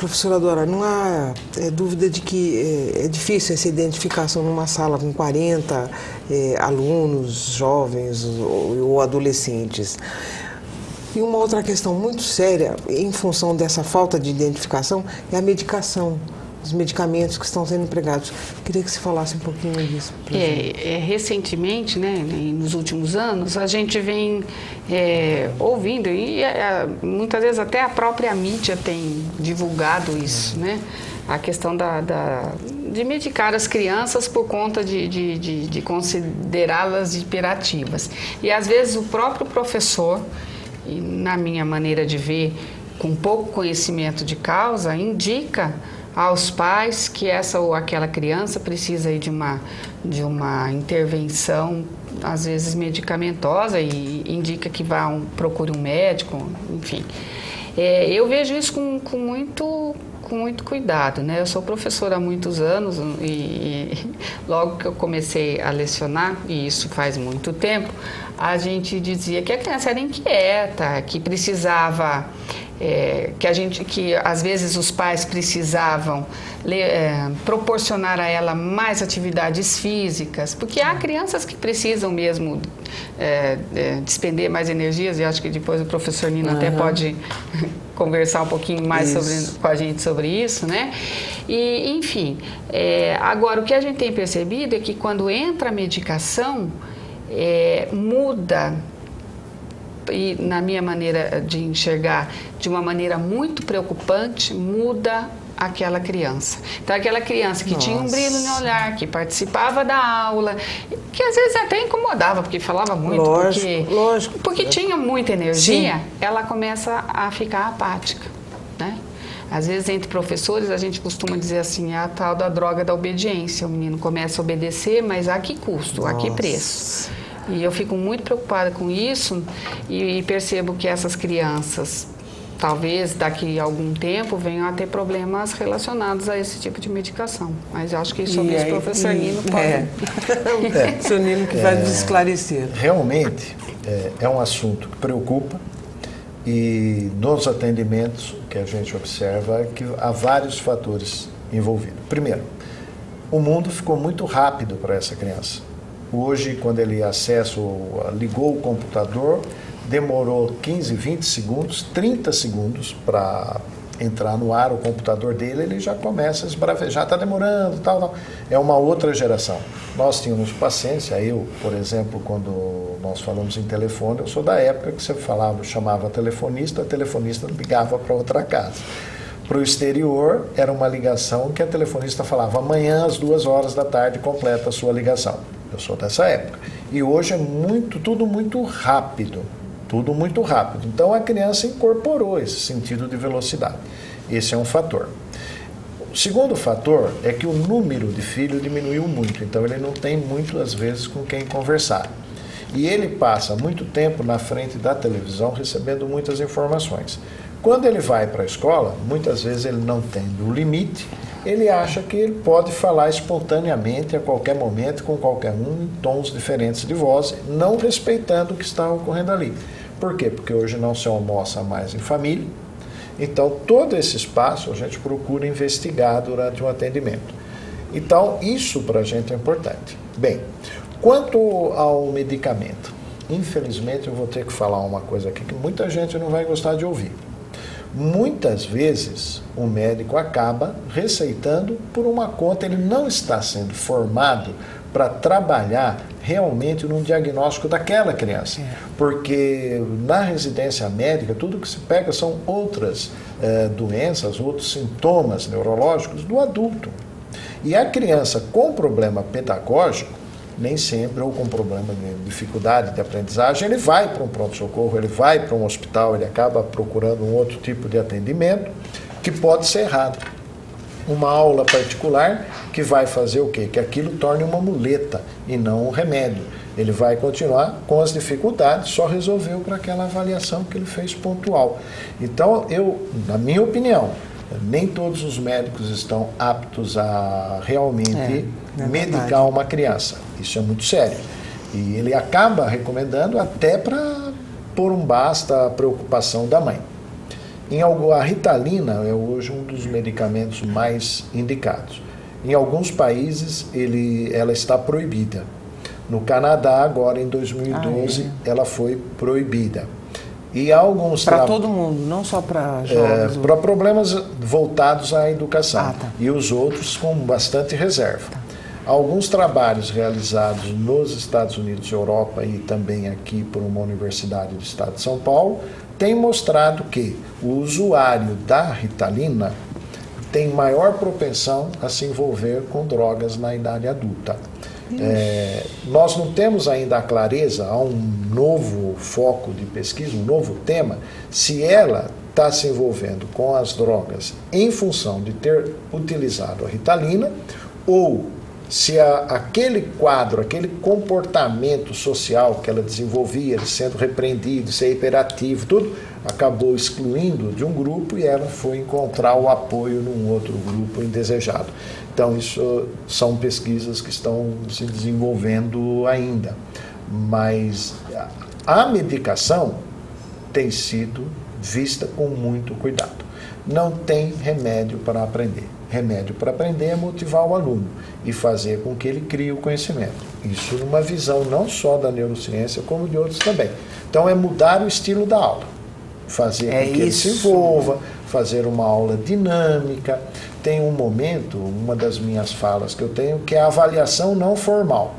Professora Dora, não há dúvida de que é difícil essa identificação numa sala com 40 alunos, jovens ou adolescentes. E uma outra questão muito séria, em função dessa falta de identificação, é a medicação, os medicamentos que estão sendo empregados. Queria que você falasse um pouquinho disso. Recentemente, né, nos últimos anos, a gente vem ouvindo, e muitas vezes até a própria mídia tem divulgado isso, né? A questão de medicar as crianças por conta de considerá-las hiperativas. E às vezes o próprio professor, e na minha maneira de ver, com pouco conhecimento de causa, indica aos pais que essa ou aquela criança precisa aí de uma intervenção, às vezes medicamentosa, e indica que procure um médico, enfim. Eu vejo isso com muito cuidado, né? Eu sou professora há muitos anos e logo que eu comecei a lecionar, e isso faz muito tempo, a gente dizia que a criança era inquieta, que precisava... que às vezes os pais precisavam proporcionar a ela mais atividades físicas, porque há crianças que precisam mesmo despender mais energias, e acho que depois o professor Nino até pode conversar um pouquinho mais com a gente sobre isso, né? E, enfim, agora o que a gente tem percebido é que quando entra a medicação, muda, e na minha maneira de enxergar, de uma maneira muito preocupante, muda aquela criança. Então, aquela criança que tinha um brilho no olhar, que participava da aula, que às vezes até incomodava, porque falava muito, porque tinha muita energia, ela começa a ficar apática, né? Às vezes, entre professores, a gente costuma dizer assim, a tal da droga da obediência. O menino começa a obedecer, mas a que custo, a que preço? E eu fico muito preocupada com isso e percebo que essas crianças, talvez daqui a algum tempo, venham a ter problemas relacionados a esse tipo de medicação. Mas acho que sobre isso o professor Nino pode... O senhor Nino que vai nos esclarecer. Realmente, é um assunto que preocupa, e nos atendimentos o que a gente observa é que há vários fatores envolvidos. Primeiro, o mundo ficou muito rápido para essa criança. Hoje, quando ele ligou o computador, demorou 15, 20 segundos, 30 segundos para entrar no ar o computador dele, ele já começa a esbravejar, está demorando, tal. É uma outra geração. Nós tínhamos paciência, eu, por exemplo, quando nós falamos em telefone, eu sou da época que você chamava telefonista, a telefonista ligava para outra casa. Para o exterior, era uma ligação que a telefonista falava, amanhã às 2h da tarde completa a sua ligação. Eu sou dessa época. E hoje é tudo muito rápido. Tudo muito rápido. Então a criança incorporou esse sentido de velocidade. Esse é um fator. O segundo fator é que o número de filhos diminuiu muito. Então ele não tem muitas vezes com quem conversar. E ele passa muito tempo na frente da televisão recebendo muitas informações. Quando ele vai para a escola, muitas vezes ele não tem o limite, ele acha que ele pode falar espontaneamente a qualquer momento, com qualquer um, em tons diferentes de voz, não respeitando o que está ocorrendo ali. Por quê? Porque hoje não se almoça mais em família, então todo esse espaço a gente procura investigar durante o atendimento. Então isso para a gente é importante. Bem, quanto ao medicamento, infelizmente eu vou ter que falar uma coisa aqui que muita gente não vai gostar de ouvir. Muitas vezes o médico acaba receitando por uma conta, ele não está sendo formado para trabalhar realmente no diagnóstico daquela criança. Porque na residência médica, tudo que se pega são outras doenças, outros sintomas neurológicos do adulto. E a criança com problema pedagógico, nem sempre, ou com problema de dificuldade de aprendizagem, ele vai para um pronto-socorro, ele vai para um hospital, ele acaba procurando um outro tipo de atendimento que pode ser errado. Uma aula particular que vai fazer o quê? Que aquilo torne uma muleta e não um remédio. Ele vai continuar com as dificuldades, só resolveu para aquela avaliação que ele fez pontual. Então, na minha opinião, nem todos os médicos estão aptos a realmente medicar uma criança. Isso é muito sério. E ele acaba recomendando até para pôr um basta à preocupação da mãe. A Ritalina é hoje um dos medicamentos mais indicados. Em alguns países ela está proibida. No Canadá, agora em 2012, ela foi proibida. E há alguns para todo mundo, não só para jovens? Para problemas voltados à educação. Tá. E os outros com bastante reserva. Tá. Alguns trabalhos realizados nos Estados Unidos e Europa e também aqui por uma universidade do estado de São Paulo têm mostrado que o usuário da Ritalina tem maior propensão a se envolver com drogas na idade adulta. Nós não temos ainda a clareza, há um novo foco de pesquisa, um novo tema, se ela está se envolvendo com as drogas em função de ter utilizado a Ritalina ou se aquele quadro, aquele comportamento social que ela desenvolvia, de sendo repreendido, de ser hiperativo, tudo, acabou excluindo de um grupo e ela foi encontrar o apoio num outro grupo indesejado. Então, isso são pesquisas que estão se desenvolvendo ainda. Mas a medicação tem sido vista com muito cuidado. Não tem remédio para aprender. Remédio para aprender é motivar o aluno e fazer com que ele crie o conhecimento. Isso numa visão não só da neurociência, como de outros também. Então, é mudar o estilo da aula. Fazer com que ele se envolva, fazer uma aula dinâmica. Tem um momento, uma das minhas falas que eu tenho, que é a avaliação não formal.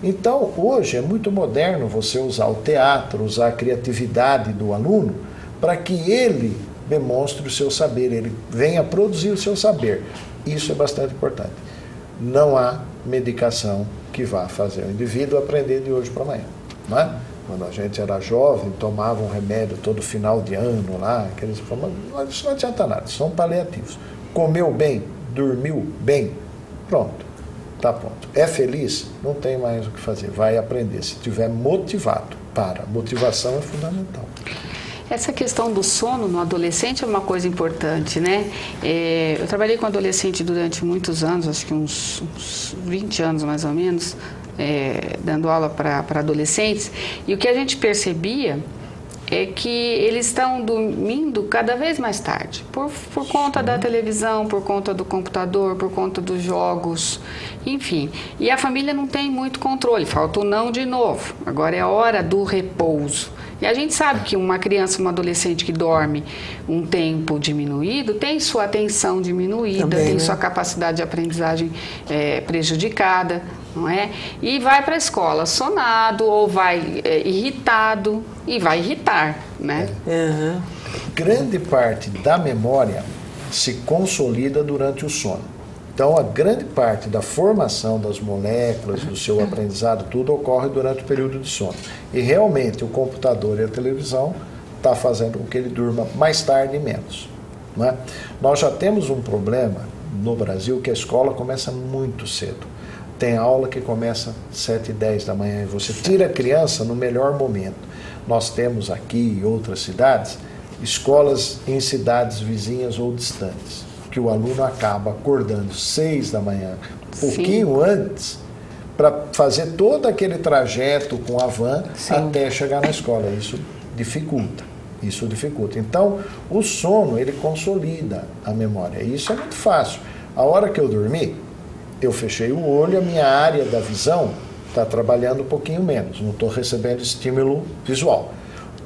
Então, hoje é muito moderno você usar o teatro, usar a criatividade do aluno para que ele demonstre o seu saber, ele venha produzir o seu saber. Isso é bastante importante. Não há medicação que vá fazer o indivíduo aprender de hoje para amanhã. Não é? Quando a gente era jovem, tomava um remédio todo final de ano lá, mas isso não adianta nada, são paliativos. Comeu bem, dormiu bem, pronto, tá pronto. É feliz? Não tem mais o que fazer, vai aprender. Se estiver motivado, motivação é fundamental. Essa questão do sono no adolescente é uma coisa importante, né? Eu trabalhei com adolescente durante muitos anos, acho que uns 20 anos mais ou menos, dando aula para adolescentes, e o que a gente percebia é que eles estão dormindo cada vez mais tarde, por conta da televisão, por conta do computador, por conta dos jogos, enfim. E a família não tem muito controle, falta o não de novo, agora é a hora do repouso. E a gente sabe que uma criança, uma adolescente que dorme um tempo diminuído, tem sua atenção diminuída, também, tem, né, sua capacidade de aprendizagem prejudicada, não é? E vai para a escola sonado ou vai irritado e vai irritar, né? Uhum. Grande parte da memória se consolida durante o sono. Então, a grande parte da formação das moléculas, do seu aprendizado, tudo ocorre durante o período de sono. E realmente o computador e a televisão está fazendo com que ele durma mais tarde e menos. Não é? Nós já temos um problema no Brasil que a escola começa muito cedo. Tem aula que começa às 7h10 da manhã e você tira a criança no melhor momento. Nós temos aqui em outras cidades, escolas em cidades vizinhas ou distantes, que o aluno acaba acordando 6 da manhã, pouquinho antes, para fazer todo aquele trajeto com a van até chegar na escola. Isso dificulta. Então, o sono, ele consolida a memória. E isso é muito fácil. A hora que eu dormi, eu fechei o olho, a minha área da visão está trabalhando um pouquinho menos, não estou recebendo estímulo visual.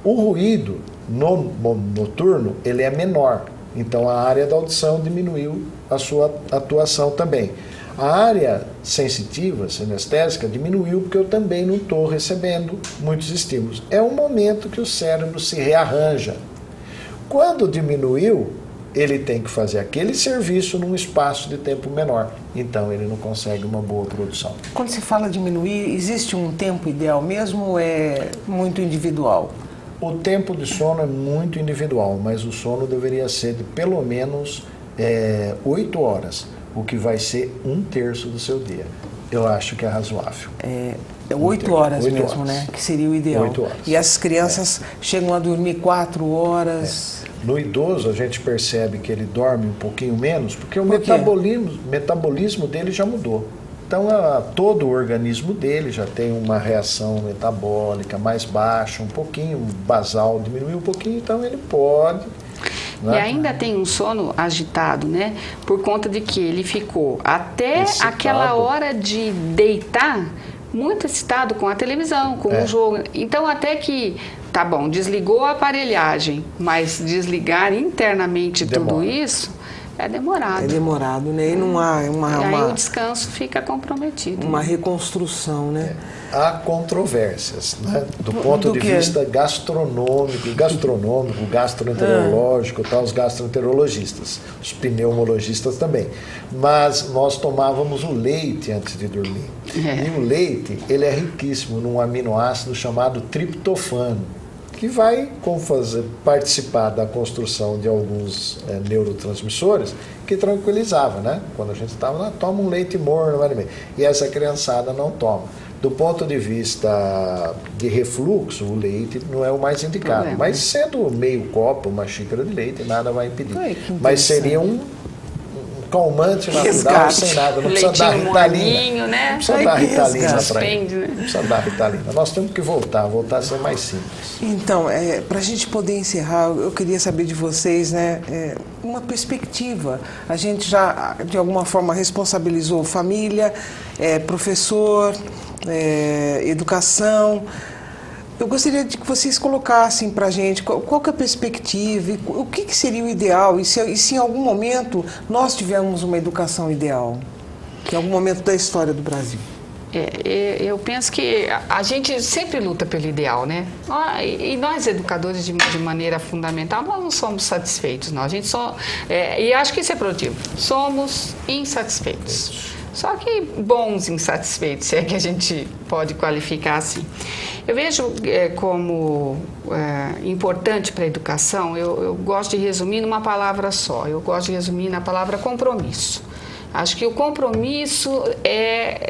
O ruído no noturno, ele é menor. Então, a área da audição diminuiu a sua atuação também. A área sensitiva, sinestésica, diminuiu porque eu também não estou recebendo muitos estímulos. É um momento que o cérebro se rearranja. Quando diminuiu, ele tem que fazer aquele serviço num espaço de tempo menor. Então, ele não consegue uma boa produção. Quando se fala diminuir, existe um tempo ideal mesmo ou é muito individual? O tempo de sono é muito individual, mas o sono deveria ser de pelo menos 8 horas, o que vai ser 1/3 do seu dia. Eu acho que é razoável. 8 horas 8 mesmo, horas. Né? Que seria o ideal. 8 horas. E as crianças chegam a dormir 4 horas. No idoso, a gente percebe que ele dorme um pouquinho menos, porque o metabolismo dele já mudou. Então, todo o organismo dele já tem uma reação metabólica mais baixa, um pouquinho, basal diminuiu um pouquinho, então ele pode né? E ainda tem um sono agitado, né? Por conta de que ele ficou até Excitado. aquela hora de deitar muito excitado com a televisão, com o jogo. Então, até que, tá bom, desligou a aparelhagem, mas desligar internamente tudo isso é demorado. É demorado, né? E não há aí o descanso fica comprometido. Uma reconstrução, né? Há controvérsias, né? Do ponto de vista gastronômico, gastroenterológico, os gastroenterologistas, os pneumologistas também. Mas nós tomávamos o leite antes de dormir. E o leite, ele é riquíssimo num aminoácido chamado triptofano, que vai participar da construção de alguns neurotransmissores que tranquilizava, né? Quando a gente estava lá, toma um leite morno, e essa criançada não toma. Do ponto de vista de refluxo, o leite não é o mais indicado, mas sendo meio copo, uma xícara de leite, nada vai impedir. Mas seria um calmante natural, sem nada, não precisa dar Ritalina. Né? Não precisa dar Ritalina para ele. Né? Não precisa dar Ritalina. Nós temos que voltar a ser mais simples. Então, para a gente poder encerrar, eu queria saber de vocês, né, uma perspectiva. A gente já, de alguma forma, responsabilizou família, professor, educação. Eu gostaria de que vocês colocassem para a gente qual que é a perspectiva, o que seria o ideal, e se em algum momento nós tivermos uma educação ideal, em algum momento da história do Brasil. Eu penso que a gente sempre luta pelo ideal, né? E nós, educadores, de maneira fundamental, nós não somos satisfeitos, não. A gente e acho que isso é produtivo. Somos insatisfeitos. Só que bons insatisfeitos, se é que a gente pode qualificar assim. Eu vejo como importante para a educação, eu gosto de resumir numa palavra só, eu gosto de resumir na palavra compromisso. Acho que o compromisso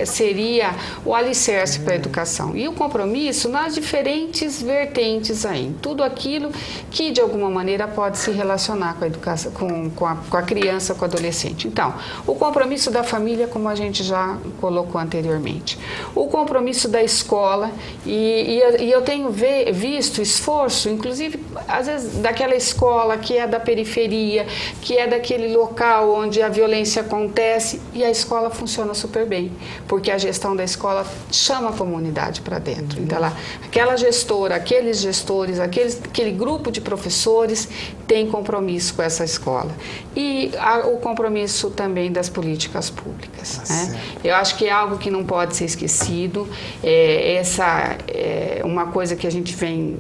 seria o alicerce para a educação. E o compromisso nas diferentes vertentes aí, em tudo aquilo que de alguma maneira pode se relacionar com a educação, com a criança, com o adolescente. Então, o compromisso da família, como a gente já colocou anteriormente. O compromisso da escola, e eu tenho visto esforço, inclusive, às vezes, daquela escola que é da periferia, que é daquele local onde a violência acontece, e a escola funciona super bem, porque a gestão da escola chama a comunidade para dentro. Então, aquela gestora, aqueles gestores, aquele grupo de professores tem compromisso com essa escola. E o compromisso também das políticas públicas. Né? Eu acho que é algo que não pode ser esquecido. Essa é uma coisa que a gente vem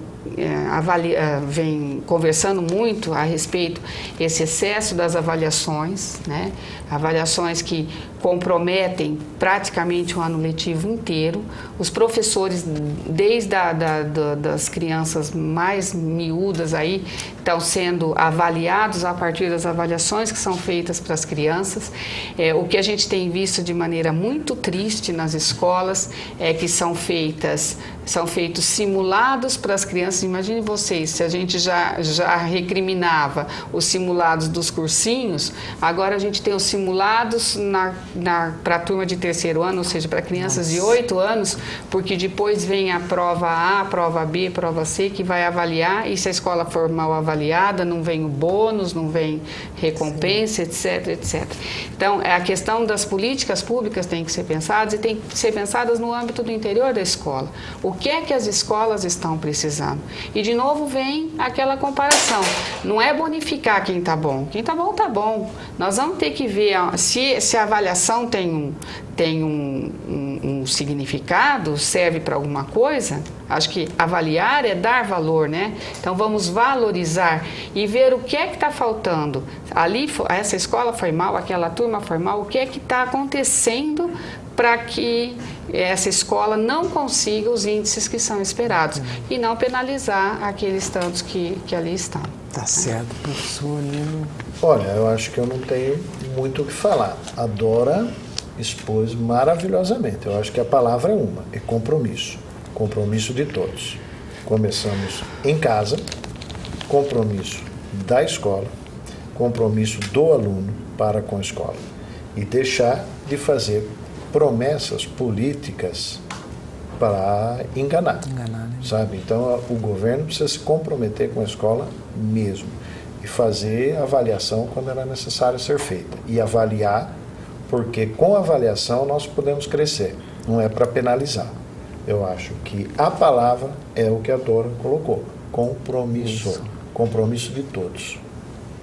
conversando muito a respeito desse excesso das avaliações, né? Avaliações que comprometem praticamente o ano letivo inteiro. Os professores, desde das crianças mais miúdas aí, estão sendo avaliados a partir das avaliações que são feitas para as crianças. O que a gente tem visto de maneira muito triste nas escolas é que são feitos simulados para as crianças. Imagine vocês, se a gente já recriminava os simulados dos cursinhos, agora a gente tem os simulados para a turma de terceiro ano, ou seja, para crianças de 8 anos, porque depois vem a prova A, a prova B, a prova C, que vai avaliar, e se a escola for mal avaliada, não vem o bônus, não vem recompensa, etc, etc. Então, a questão das políticas públicas tem que ser pensadas, e tem que ser pensadas no âmbito do interior da escola. O que é que as escolas estão precisando? E, de novo, vem aquela comparação. Não é bonificar quem está bom. Quem está bom, está bom. Nós vamos ter que ver se a avaliação tem um significado, serve para alguma coisa. Acho que avaliar é dar valor, né? Então, vamos valorizar e ver o que é que está faltando. Ali, essa escola foi mal, aquela turma foi mal, o que é que está acontecendo para que essa escola não consiga os índices que são esperados e não penalizar aqueles tantos que ali estão. Tá certo, professor Nino. Olha, eu acho que eu não tenho muito o que falar. A Dora expôs maravilhosamente. Eu acho que a palavra é uma, é compromisso. Compromisso de todos. Começamos em casa, compromisso da escola, compromisso do aluno para com a escola. E deixar de fazer promessas políticas para enganar, né? Sabe? Então, o governo precisa se comprometer com a escola mesmo. e fazer avaliação quando era necessário ser feita. E avaliar, porque com a avaliação nós podemos crescer, não é para penalizar. Eu acho que a palavra é o que a Dora colocou, compromisso. Isso. Compromisso de todos,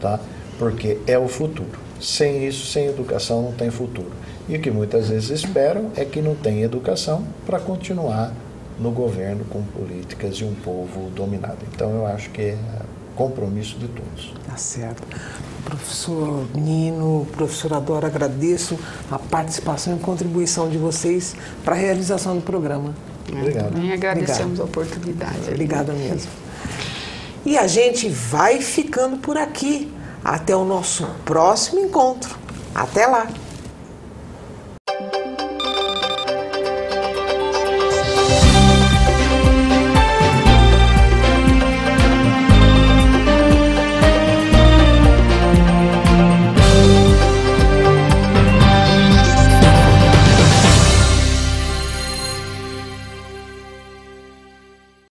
tá? Porque é o futuro. Sem isso, sem educação, não tem futuro. E o que muitas vezes esperam é que não tenha educação para continuar no governo com políticas de um povo dominado. Então, eu acho que é compromisso de todos. Tá certo. Professor Nino, professora Dora, agradeço a participação e contribuição de vocês para a realização do programa. Obrigado. Também agradecemos a oportunidade. Obrigada mesmo. E a gente vai ficando por aqui. Até o nosso próximo encontro. Até lá!